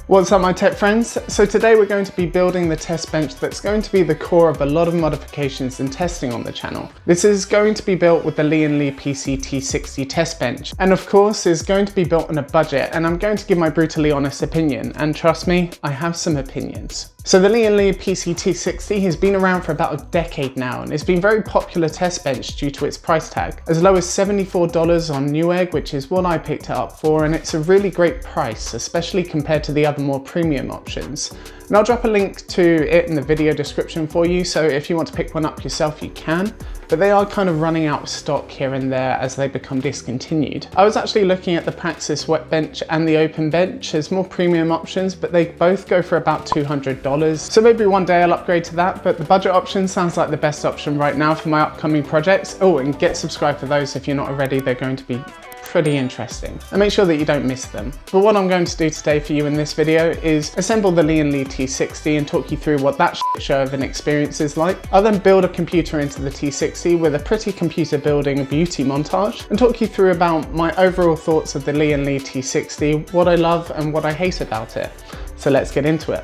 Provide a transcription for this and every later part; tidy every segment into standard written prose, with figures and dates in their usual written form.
What's up my tech friends? So today we're going to be building the test bench that's going to be the core of a lot of modifications and testing on the channel. This is going to be built with the Lian Li PC T60 test bench, and of course is going to be built on a budget, and I'm going to give my brutally honest opinion, and trust me, I have some opinions. So the Lian Li PC T60 has been around for about a decade now, and it's been a very popular test bench due to its price tag, as low as $74 on Newegg, which is what I picked it up for, and it's a really great price, especially compared to the other more premium options. And I'll drop a link to it in the video description for you, so if you want to pick one up yourself you can, but they are kind of running out of stock here and there as they become discontinued. I was actually looking at the Praxis Wet Bench and the Open Bench as more premium options, but they both go for about $200. So maybe one day I'll upgrade to that, but the budget option sounds like the best option right now for my upcoming projects. Oh, and get subscribed for those if you're not already, they're going to be pretty interesting, and make sure that you don't miss them. But what I'm going to do today for you in this video is assemble the Lian Li T60 and talk you through what that shit show of an experience is like. I'll then build a computer into the T60 with a pretty computer building beauty montage, and talk you through about my overall thoughts of the Lian Li T60, what I love and what I hate about it. So let's get into it.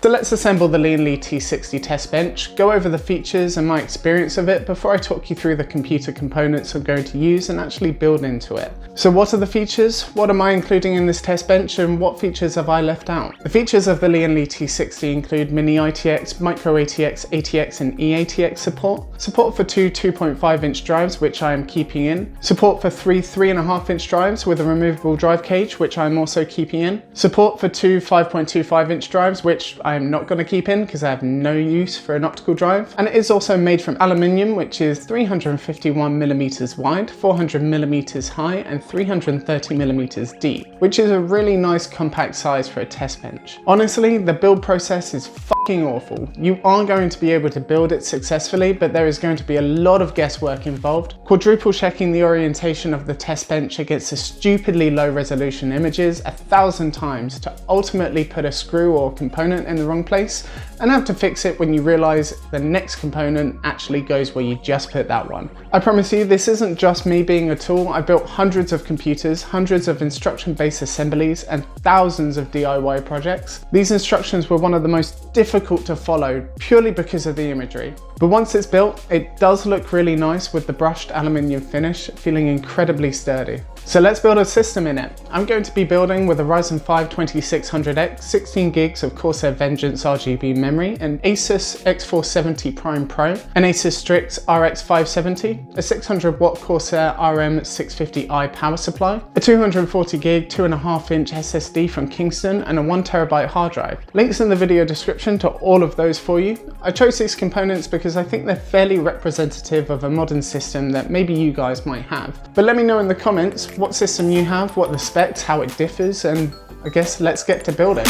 So let's assemble the Lian Li T60 test bench, go over the features and my experience of it before I talk you through the computer components I'm going to use and actually build into it. So what are the features? What am I including in this test bench, and what features have I left out? The features of the Lian Li T60 include mini ITX, micro ATX, ATX and eATX support for two 2.5-inch drives, which I am keeping in, support for three 3.5-inch drives with a removable drive cage, which I'm also keeping in, support for two 5.25-inch drives, which I'm not going to keep in because I have no use for an optical drive, and it is also made from aluminium, which is 351mm wide, 400mm high and 330mm deep, which is a really nice compact size for a test bench. Honestly, the build process is fucking awful. You are going to be able to build it successfully, but there is going to be a lot of guesswork involved, quadruple checking the orientation of the test bench against the stupidly low resolution images 1,000 times to ultimately put a screw or component in the wrong place, and have to fix it when you realize the next component actually goes where you just put that one. I promise you, this isn't just me being a tool. I built hundreds of computers, hundreds of instruction-based assemblies, and thousands of DIY projects. These instructions were one of the most difficult to follow purely because of the imagery. But once it's built, it does look really nice with the brushed aluminium finish, feeling incredibly sturdy. So let's build a system in it. I'm going to be building with a Ryzen 5 2600X, 16 gigs of Corsair Vengeance RGB memory, an Asus X470 Prime Pro, an Asus Strix RX 570, a 600 watt Corsair RM650i power supply, a 240 gig 2.5-inch SSD from Kingston, and a 1TB hard drive. Links in the video description to all of those for you. I chose these components because I think they're fairly representative of a modern system that maybe you guys might have. But let me know in the comments what system you have, what the specs, how it differs, and I guess let's get to building.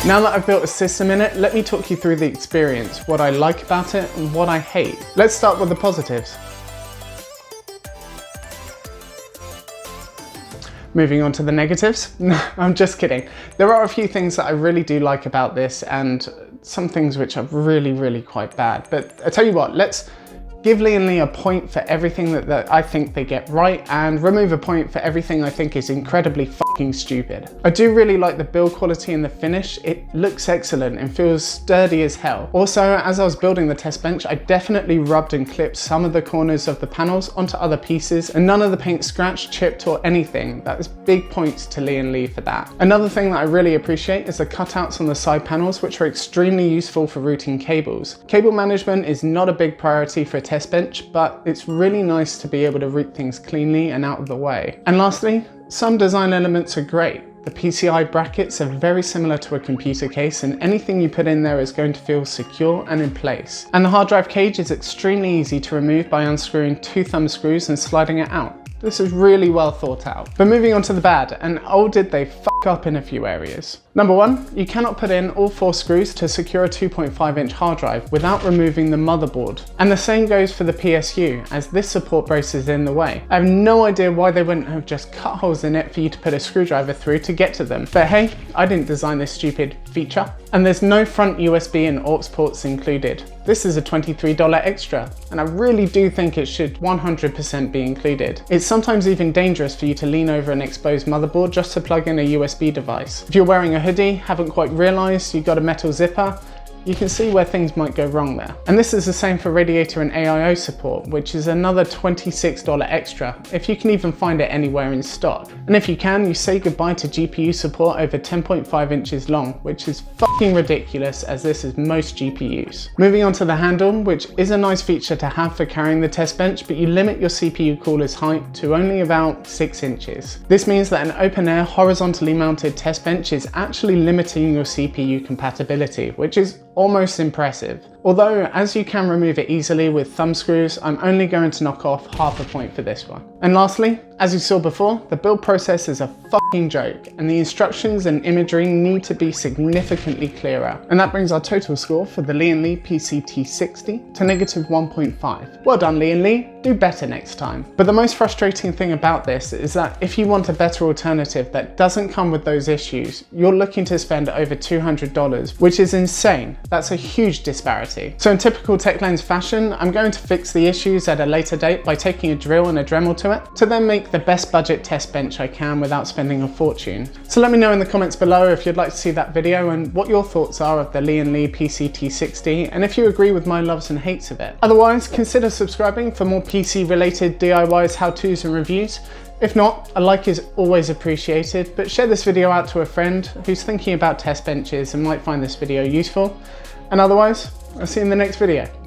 Now that I've built a system in it, let me talk you through the experience, what I like about it and what I hate. Let's start with the positives. Moving on to the negatives. No, I'm just kidding. There are a few things that I really do like about this, and some things which are really quite bad. But I tell you what, let's give Lian Li a point for everything that I think they get right, and remove a point for everything I think is incredibly fucking stupid. I do really like the build quality and the finish. It looks excellent and feels sturdy as hell. Also, as I was building the test bench, I definitely rubbed and clipped some of the corners of the panels onto other pieces, and none of the paint scratched, chipped or anything. That is big points to Lian Li for that. Another thing that I really appreciate is the cutouts on the side panels, which are extremely useful for routing cables. Cable management is not a big priority for a test bench, but it's really nice to be able to route things cleanly and out of the way. And lastly, some design elements are great. The PCI brackets are very similar to a computer case, and anything you put in there is going to feel secure and in place. And the hard drive cage is extremely easy to remove by unscrewing 2 thumb screws and sliding it out. This is really well thought out. But moving on to the bad, and oh did they fuck up in a few areas. Number 1, you cannot put in all 4 screws to secure a 2.5-inch hard drive without removing the motherboard. And the same goes for the PSU, as this support brace is in the way. I have no idea why they wouldn't have just cut holes in it for you to put a screwdriver through to get to them. But hey, I didn't design this stupid feature. And there's no front USB and aux ports included. This is a $23 extra, and I really do think it should 100% be included. It's sometimes even dangerous for you to lean over an exposed motherboard just to plug in a USB device. If you're wearing a hoodie, haven't quite realised you've got a metal zipper, you can see where things might go wrong there. And this is the same for radiator and AIO support, which is another $26 extra, if you can even find it anywhere in stock. And if you can, you say goodbye to GPU support over 10.5 inches long, which is fucking ridiculous as this is most GPUs. Moving on to the handle, which is a nice feature to have for carrying the test bench, but you limit your CPU cooler's height to only about 6 inches. This means that an open air horizontally mounted test bench is actually limiting your CPU compatibility, which is almost impressive. Although, as you can remove it easily with thumb screws, I'm only going to knock off half a point for this one. And lastly, as you saw before, the build process is a fucking joke, and the instructions and imagery need to be significantly clearer. And that brings our total score for the Lian Li PC T60 to -1.5. Well done, Lian Li, do better next time. But the most frustrating thing about this is that if you want a better alternative that doesn't come with those issues, you're looking to spend over $200, which is insane. That's a huge disparity. So in typical TechLens fashion, I'm going to fix the issues at a later date by taking a drill and a Dremel to it, to then make the best budget test bench I can without spending a fortune. So let me know in the comments below if you'd like to see that video and what your thoughts are of the Lian Li PC T60, and if you agree with my loves and hates of it. Otherwise, consider subscribing for more PC related DIYs, how-tos and reviews. If not, a like is always appreciated, but share this video out to a friend who's thinking about test benches and might find this video useful. And otherwise, I'll see you in the next video.